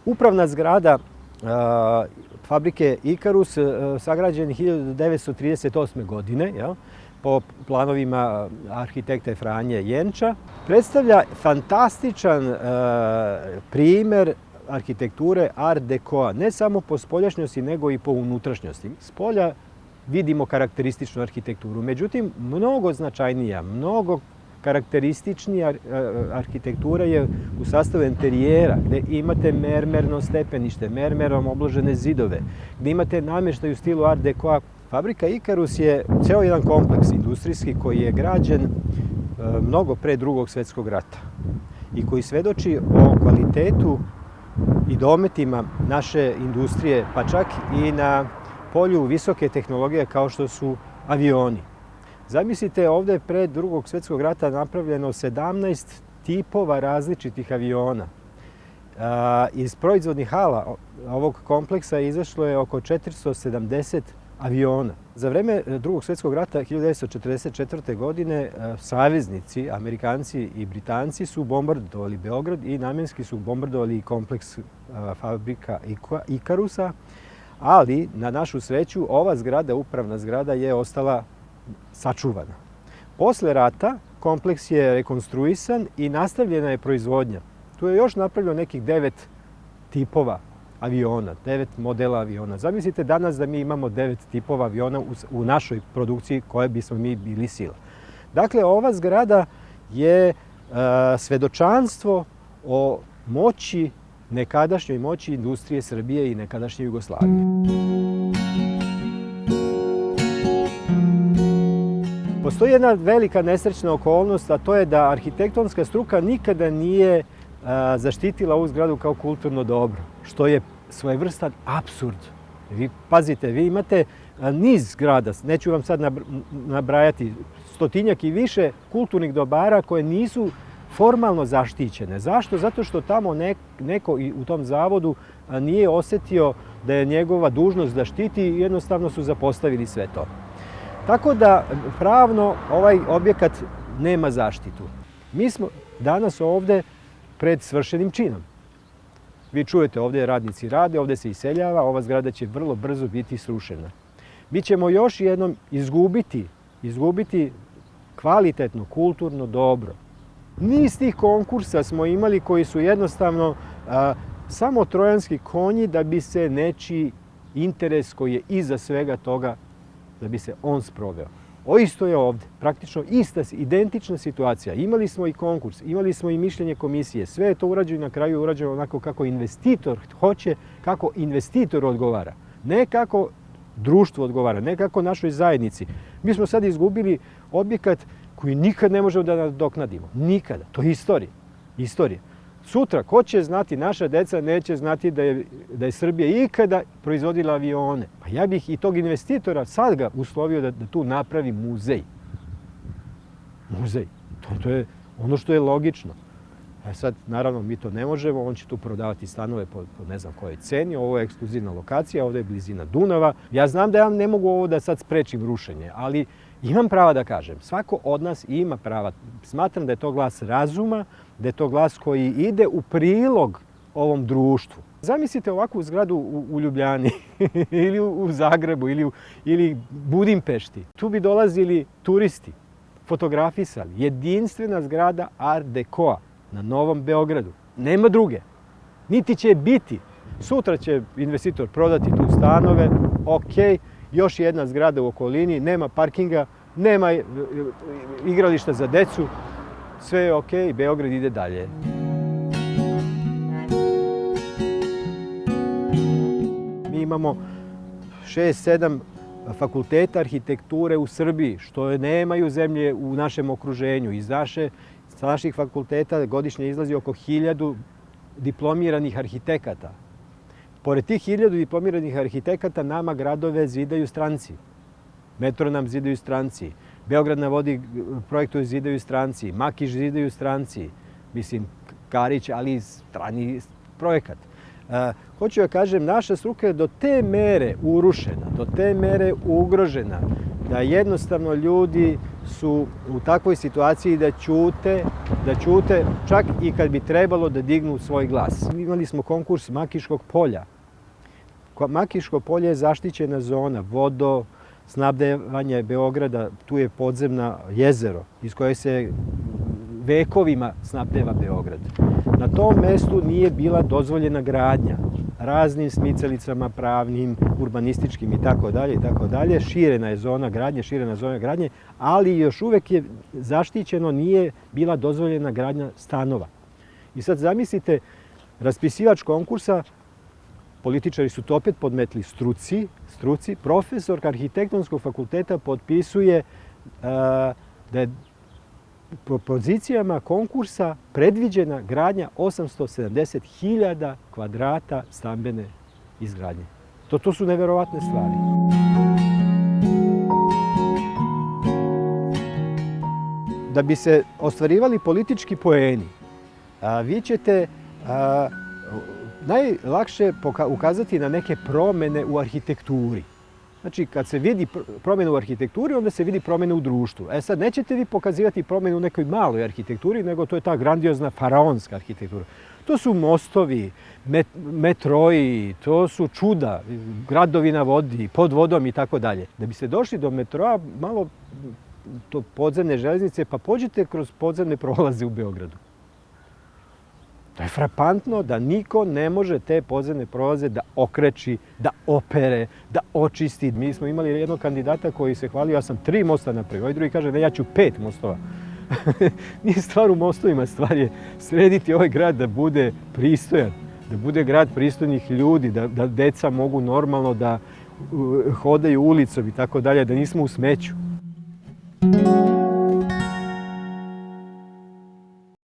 Upravna zgrada fabrike Ikarus sagrađen 1938. godine, po planovima arhitekte Franje Jenča, predstavlja fantastičan primer arhitekture Art Decoa, ne samo po spoljašnjosti, nego i po unutrašnjosti. Spolja vidimo karakterističnu arhitekturu, međutim, mnogo značajnija, mnogo karakterističnija arhitektura je u sastavu interijera, gde imate mermerno stepenište, mermerom obložene zidove, gde imate namještaj u stilu Art Decoa. Fabrika Ikarus je ceo jedan kompleks industrijski koji je građen mnogo pre Drugog svjetskog rata i koji svedoči o kvalitetu i dometima naše industrije, pa čak i na polju visoke tehnologije kao što su avioni. Zamislite, ovde je pre Drugog svjetskog rata napravljeno 17 tipova različitih aviona. Iz proizvodnih hala ovog kompleksa izašlo je oko 470 aviona. Za vreme Drugog svjetskog rata 1944. godine saveznici, Amerikanci i Britanci su bombardovali Beograd i namjenski su bombardovali kompleks fabrika Ikarusa, ali na našu sreću ova zgrada, upravna zgrada, je ostala sačuvana. Posle rata kompleks je rekonstruisan i nastavljena je proizvodnja. Tu je još napravljeno nekih 9 tipova aviona, 9 modela aviona. Zamislite danas da mi imamo 9 tipova aviona u našoj produkciji koje bismo mi bili sila. Dakle, ova zgrada je svedočanstvo o moći, nekadašnjoj moći industrije Srbije i nekadašnje Jugoslavije. Postoji jedna velika nesrećna okolnost, a to je da arhitektonska struka nikada nije zaštitila ovu zgradu kao kulturno dobro, što je svojevrstan apsurd. Pazite, vi imate niz zgrada, neću vam sad nabrajati, stotinjak i više kulturnih dobara koje nisu formalno zaštićene. Zašto? Zato što tamo neko u tom zavodu nije osetio da je njegova dužnost da štiti i jednostavno su zapostavili sve to. Tako da pravno ovaj objekat nema zaštitu. Mi smo danas ovde pred svršenim činom. Vi čujete, ovde radnici rade, ovde se iseljava, ova zgrada će vrlo brzo biti srušena. Mi ćemo još jednom izgubiti kvalitetno, kulturno dobro. Niz tih konkursa smo imali koji su jednostavno samo trojanski konji da bi se nečiji interes koji je iza svega toga, da bi se on sproveo. Isto je ovde, praktično ista, identična situacija. Imali smo i konkurs, imali smo i mišljenje komisije. Sve je to urađeno i na kraju urađeno onako kako investitor hoće, kako investitor odgovara. Ne kako društvo odgovara, ne kako našoj zajednici. Mi smo sad izgubili objekat koji nikad ne možemo da nadoknadimo. Nikada. To je istorija. Sutra, ko će znati, naša deca neće znati da je Srbija ikada proizvodila avione. Pa ja bih i tog investitora sad ga uslovio da tu napravi muzej. Muzej. To je ono što je logično. Sad, naravno, mi to ne možemo, on će tu prodavati stanove po ne znam kojoj ceni, ovo je ekskluzivna lokacija, ovde je blizina Dunava. Ja znam da ja ne mogu ovo da sad sprečim rušenje, ali imam prava da kažem. Svako od nas ima prava. Smatram da je to glas razuma, da je to glas koji ide u prilog ovom društvu. Zamislite ovakvu zgradu u Ljubljani ili u Zagrebu ili Budimpešti. Tu bi dolazili turisti, fotografisali. Jedinstvena zgrada Art Decoa na Novom Beogradu. Nema druge. Niti će biti. Sutra će investitor prodati tu stanove, ok, još jedna zgrada u okolini, nema parkinga, nema igrališta za decu, sve je ok, Beograd ide dalje. Mi imamo 6-7 fakulteta arhitekture u Srbiji, što nemaju zemlje u našem okruženju. Sa naših fakulteta godišnje izlazi oko 1000 diplomiranih arhitekata. Pored tih 1000 diplomiranih arhitekata nama gradove zidaju stranci. Metro nam zidaju stranci. Beograd na vodi projektuje zidaju stranci. Makiš zidaju stranci. Mislim, Karić, ali strani projekat. Hoću da kažem, naša struka je do te mere urušena, do te mere ugrožena, da jednostavno ljudi su u takvoj situaciji da ćute čak i kad bi trebalo da dignu svoj glas. Imali smo konkurs Makiškog polja. Makiško polje je zaštićena zona, vodosnabdevanje Beograda, tu je podzemno jezero iz koje se vekovima snabdeva Beograd. Na tom mestu nije bila dozvoljena gradnja raznim smicalicama, pravnim, urbanističkim i tako dalje. Širena je zona gradnje, ali još uvek je zaštićeno, nije bila dozvoljena gradnja stanova. I sad zamislite, raspisivač konkursa, političari su to opet podmetli struci, profesor arhitektonskog fakulteta potpisuje da je po pozicijama konkursa predviđena gradnja 870.000 kvadrata stambene izgradnje. To su neverovatne stvari. Da bi se ostvarivali politički poeni, vi ćete najlakše ukazati na neke promene u arhitekturi. Znači, kad se vidi promjena u arhitekturi, onda se vidi promjena u društvu. Sad, nećete vi pokazivati promjenu u nekoj maloj arhitekturi, nego to je ta grandiozna faraonska arhitektura. To su mostovi, metroji, to su čuda, gradovi na vodi, pod vodom i tako dalje. Da biste došli do metroa, malo to podzemne železnice, pa pođite kroz podzemne prolaze u Beogradu. To je frapantno da niko ne može te podzemne prolaze da okreči, da opere, da očisti. Mi smo imali jednog kandidata koji se hvalio, ja sam 3 mosta napravio, ovaj drugi kaže, ne, ja ću 5 mostova. Nije stvar u mostovima, stvar je srediti ovaj grad da bude pristojan, da bude grad pristojnih ljudi, da deca mogu normalno da hodaju ulicom i tako dalje, da nismo u smeću.